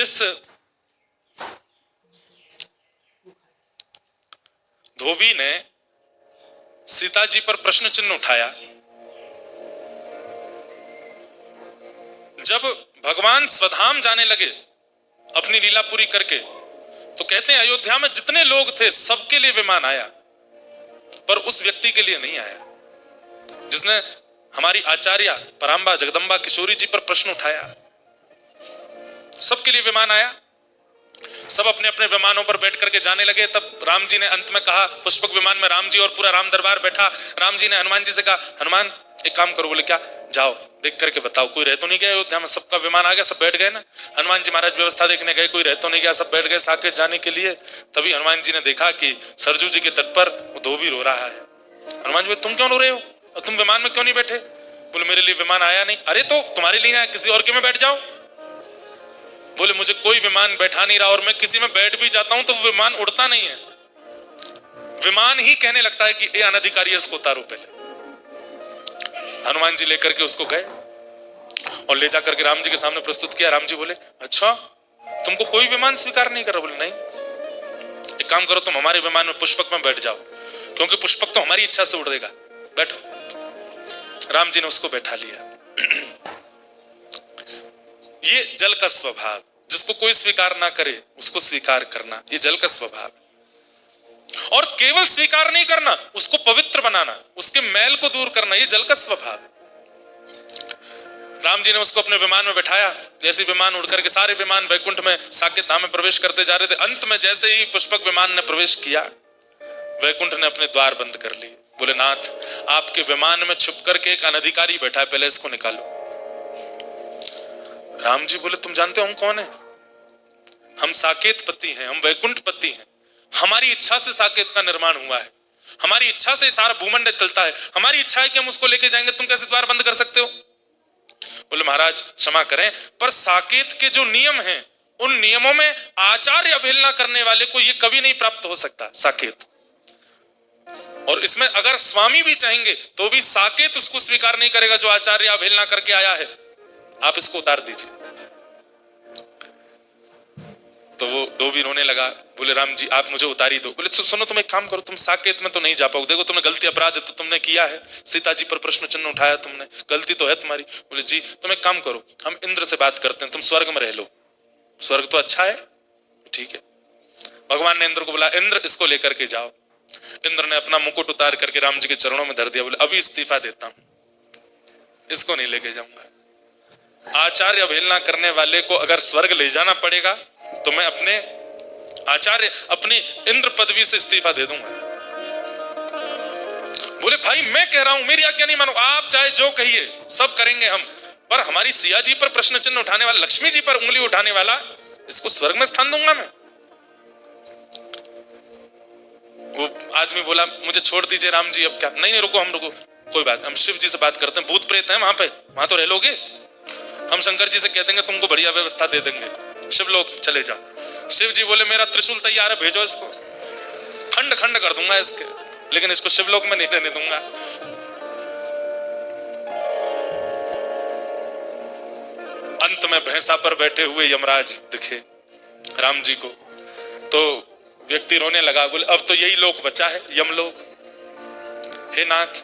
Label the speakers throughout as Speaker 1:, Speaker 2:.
Speaker 1: जिस धोबी ने सीता जी पर प्रश्न चिन्ह उठाया, जब भगवान स्वधाम जाने लगे अपनी लीला पूरी करके, तो कहते हैं अयोध्या में जितने लोग थे सबके लिए विमान आया, पर उस व्यक्ति के लिए नहीं आया जिसने हमारी आचार्य पराम्बा जगदम्बा किशोरी जी पर प्रश्न उठाया। सबके लिए विमान आया, सब अपने अपने विमानों पर बैठ करके जाने लगे। तब राम जी ने अंत में कहा, पुष्पक विमान में राम जी और पूरा राम दरबार बैठा। राम जी ने हनुमान जी से कहा, हनुमान एक काम करो। बोले क्या? जाओ देख करके बताओ कोई रह तो नहीं गया अयोध्या में? सबका विमान आ गया, सब बैठ गए ना? हनुमान जी महाराज व्यवस्था देखने गए, कोई रह तो नहीं गया, सब बैठ गए साकेत जाने के लिए। तभी हनुमान जी ने देखा कि सरजू जी के तट पर वो धोबी रो रहा है। हनुमान जी, तुम क्यों रो रहे हो और तुम विमान में क्यों नहीं बैठे? बोले मेरे लिए विमान आया नहीं। अरे तो तुम्हारे लिए आया, किसी और के में बैठ जाओ। बोले मुझे कोई विमान बैठा नहीं रहा, और मैं किसी में बैठ भी जाता हूं तो विमान उड़ता नहीं है, विमान ही कहने लगता है कि ये अनधिकारी है, इसको उतारो पहले। हनुमान जी लेकर के उसको गए और ले जाकर के राम जी के सामने प्रस्तुत किया। राम जी बोले, अच्छा तुमको कोई विमान स्वीकार नहीं कर रहा? बोले नहीं। एक काम करो, तुम हमारे विमान में पुष्पक में बैठ जाओ, क्योंकि पुष्पक तो हमारी इच्छा से उड़ेगा, बैठो। राम जी ने उसको बैठा लिया। ये जल का स्वभाव, जिसको कोई स्वीकार ना करे उसको स्वीकार करना, ये जल का स्वभाव। और केवल स्वीकार नहीं करना, उसको पवित्र बनाना, उसके मैल को दूर करना, ये जल का स्वभाव। राम जी ने उसको अपने विमान में बैठाया। जैसे विमान उड़ करके सारे विमान वैकुंठ में साकेत धाम में प्रवेश करते जा रहे थे, अंत में जैसे ही पुष्पक विमान ने प्रवेश किया, वैकुंठ ने अपने द्वार बंद कर लिए। बोले नाथ, आपके विमान में छुप करके एक अनधिकारी बैठा है, पहले इसको निकालो। राम जी बोले, तुम जानते हो हम कौन है? हम साकेत पति हैं, हम वैकुंठ पति हैं। हमारी इच्छा से साकेत का निर्माण हुआ है, हमारी इच्छा से सारा भूमंडल चलता है, हमारी इच्छा है कि हम उसको लेके जाएंगे, तुम कैसे द्वार बंद कर सकते हो? बोले महाराज क्षमा करें, पर साकेत के जो नियम हैं, उन नियमों में आचार्य अवहेलना करने वाले को ये कभी नहीं प्राप्त हो सकता साकेत। और इसमें अगर स्वामी भी चाहेंगे तो भी साकेत उसको स्वीकार नहीं करेगा जो आचार्य अवहेलना करके आया है। आप इसको उतार दीजिए। तो वो धोबी रोने लगा। बोले राम जी आप मुझे उतारी दो। बोले सुनो, तुम एक काम करो, तुम साकेत में तो नहीं जा पाओ, देखो तुमने गलती अपराध है तो तुमने किया है, सीता जी पर प्रश्न चिन्ह उठाया तुमने, गलती तो है तुम्हारी। बोले जी तुम एक काम करो, हम इंद्र से बात करते हैं, तुम स्वर्ग में रह लो, स्वर्ग तो अच्छा है। ठीक है। भगवान ने इंद्र को बोला, इंद्र इसको लेकर के जाओ। इंद्र ने अपना मुकुट उतार करके राम जी के चरणों में धर दिया। बोले अभी इस्तीफा देता हूं, इसको नहीं लेके जाऊंगा। आचार्य अवहेलना करने वाले को अगर स्वर्ग ले जाना पड़ेगा तो मैं अपने आचार्य, अपनी इंद्र पदवी से इस्तीफा दे दूंगा। बोले भाई मैं कह रहा हूं, मेरी आज्ञा नहीं मानो, आप चाहे जो कहिए सब करेंगे हम, पर हमारी सिया जी पर प्रश्न चिन्ह उठाने वाला, लक्ष्मी जी पर उंगली उठाने वाला, इसको स्वर्ग में स्थान दूंगा मैं। वो आदमी बोला मुझे छोड़ दीजिए राम जी, अब क्या? नहीं नहीं रुको, हम रुको, कोई बात, हम शिव जी से बात करते हैं, भूत प्रेत हैं वहां पे, वहां तो रह लोगे, हम शंकर जी से कह देंगे तुमको बढ़िया व्यवस्था दे देंगे, शिव लोग चले जाओ। शिव जी बोले मेरा त्रिशूल तैयार है, भेजो इसको, खंड खंड कर दूंगा इसके, लेकिन इसको शिवलोक में नहीं रहने दूंगा। अंत में भैंसा पर बैठे हुए यमराज दिखे राम जी को, तो व्यक्ति रोने लगा। बोले अब तो यही लोक बचा है, यमलोक। हे नाथ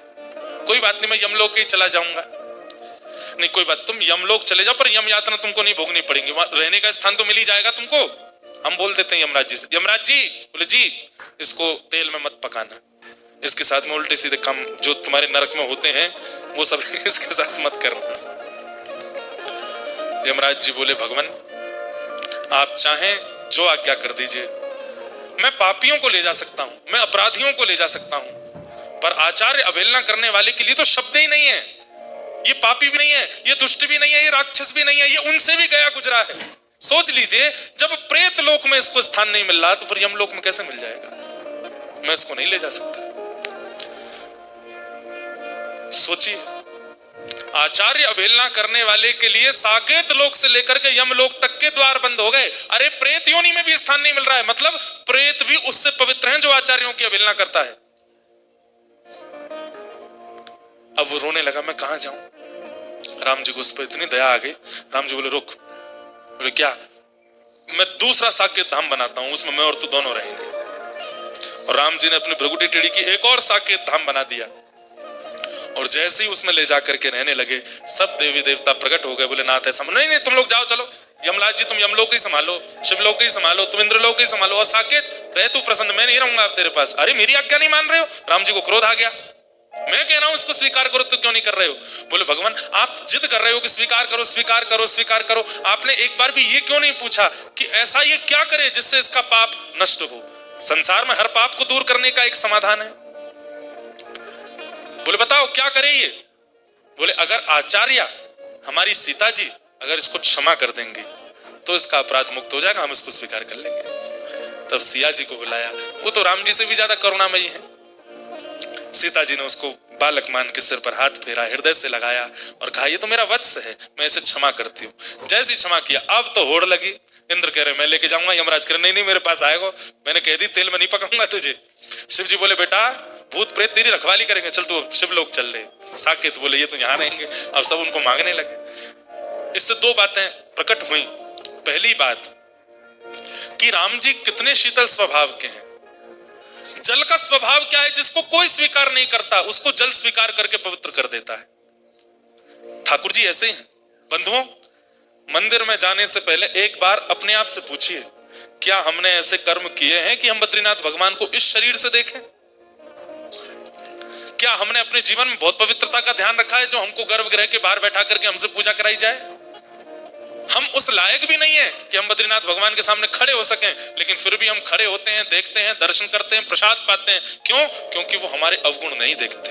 Speaker 1: कोई बात नहीं, मैं यमलोक ही चला जाऊंगा। नहीं कोई बात, तुम यमलोक चले जाओ, पर यम यातना तुमको नहीं भोगनी पड़ेगी, वहां रहने का स्थान तो मिल ही जाएगा तुमको। हम बोल देते हैं यमराज जी से, यमराज जी, बोले जी इसको तेल में मत पकाना, इसके साथ में उल्टे सीधे काम जो तुम्हारे नरक में होते हैं वो सब इसके साथ मत करना। यमराज जी बोले भगवान आप चाहें जो आज्ञा कर दीजिए, मैं पापियों को ले जा सकता हूं, मैं अपराधियों को ले जा सकता हूं, पर आचार्य अवहेलना करने वाले के लिए तो शब्द ही नहीं है। ये पापी भी नहीं है, ये दुष्ट भी नहीं है, ये राक्षस भी नहीं है, ये उनसे भी गया गुजरा है। सोच लीजिए जब प्रेत लोक में इसको स्थान नहीं मिल रहा तो फिर यमलोक में कैसे मिल जाएगा? मैं इसको नहीं ले जा सकता। सोचिए, आचार्य अवहेलना करने वाले के लिए साकेत लोक से लेकर के यमलोक तक के द्वार बंद हो गए। अरे प्रेत योनि में भी स्थान नहीं मिल रहा है, मतलब प्रेत भी उससे पवित्र हैं जो आचार्यों की अवहेलना करता है। अब वो रोने लगा, मैं कहां जाऊं? राम जी को उस पर इतनी दया आ गई। राम जी बोले रुक। बोले क्या? मैं दूसरा साकेत धाम बनाता हूं, उसमें मैं और तू दोनों रहेंगे। और राम जी ने अपनी भ्रगुटी टेढ़ी की, एक और साकेत धाम बना दिया। और जैसे ही उसमें ले जाकर के रहने लगे, सब देवी देवता प्रकट हो गए। बोले नाथ ऐसा नहीं, नहीं तुम लोग जाओ, चलो यमराज जी तुम यमलोक ही संभालो, शिवलोक ही संभालो, तुम इंद्रलोक ही संभालो, और साकेत रह तू प्रसन्न, मैं नहीं रहूंगा अब तेरे पास। अरे मेरी आज्ञा नहीं मान रहे हो? राम जी को क्रोध आ गया, मैं कह रहा हूं इसको स्वीकार करो तो क्यों नहीं कर रहे हो? बोले भगवान आप जिद कर रहे हो कि स्वीकार करो स्वीकार करो स्वीकार करो, आपने एक बार भी ये क्यों नहीं पूछा कि ऐसा ये क्या करे जिससे इसका पाप नष्ट हो? संसार में हर पाप को दूर करने का एक समाधान है। बोले बताओ क्या करे ये? बोले अगर आचार्य हमारी सीता जी अगर इसको क्षमा कर देंगे तो इसका अपराध मुक्त हो जाएगा, हम इसको स्वीकार कर लेंगे। तब सिया जी को बुलाया, वो तो राम जी से भी ज्यादा करुणामयी है। सीता जी ने उसको बालक मान के सिर पर हाथ फेरा, हृदय से लगाया और कहा ये तो मेरा वत्स है, मैं इसे क्षमा करती हूँ। जैसे ही क्षमा किया अब तो होड़ लगी। इंद्र कह रहे मैं लेके जाऊंगा, यमराज कह रहे नहीं नहीं मेरे पास आएगा, मैंने कह दी तेल में नहीं पकाऊंगा तुझे। शिव जी बोले बेटा भूत प्रेत तेरी रखवाली करेंगे, चल तू शिवलोक चल ले। साकेत बोले ये तो यहाँ रहेंगे। अब सब उनको मांगने लगे। इससे दो बातें प्रकट हुई। पहली बात कि राम जी कितने शीतल स्वभाव के हैं। जल का स्वभाव क्या है? जिसको कोई स्वीकार नहीं करता उसको जल स्वीकार करके पवित्र कर देता है। ठाकुर जी ऐसे ही हैं। बंधुओं, मंदिर में जाने से पहले एक बार अपने आप से पूछिए, क्या हमने ऐसे कर्म किए हैं कि हम बद्रीनाथ भगवान को इस शरीर से देखें? क्या हमने अपने जीवन में बहुत पवित्रता का ध्यान रखा है जो हमको गर्भगृह के बाहर बैठा करके हमसे पूजा कराई जाए? हम उस लायक भी नहीं है कि हम बद्रीनाथ भगवान के सामने खड़े हो सकें, लेकिन फिर भी हम खड़े होते हैं, देखते हैं, दर्शन करते हैं, प्रसाद पाते हैं। क्यों? क्योंकि वो हमारे अवगुण नहीं देखते।